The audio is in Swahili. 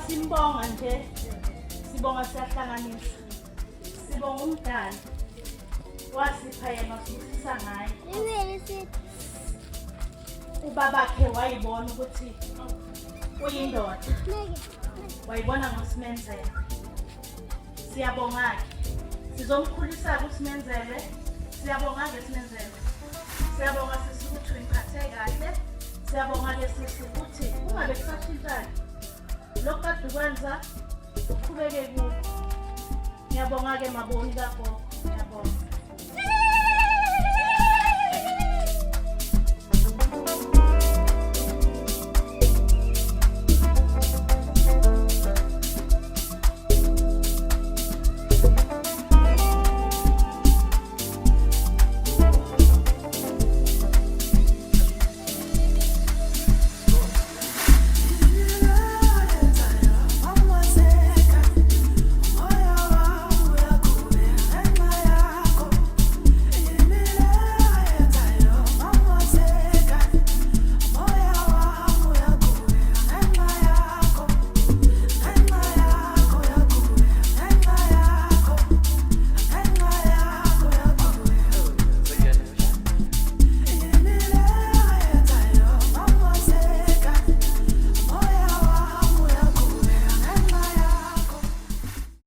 simbonga nje sibonga siyahlanganisa sibonga umdali wasipha yena sifisa ngaye ubabakhe wayibona ukuthi uyindoda wayibona ngosimenzele siyabonga sizomkhulisa kusimenzele siyabonga ngesimenzele siyabonga sisukuthi uyiphathe kahle siyabonga lesisukuthi ungabe kusashintshana lokho kade ukwenza uqhubeke kuko ngiyabonga ke maboni kagogo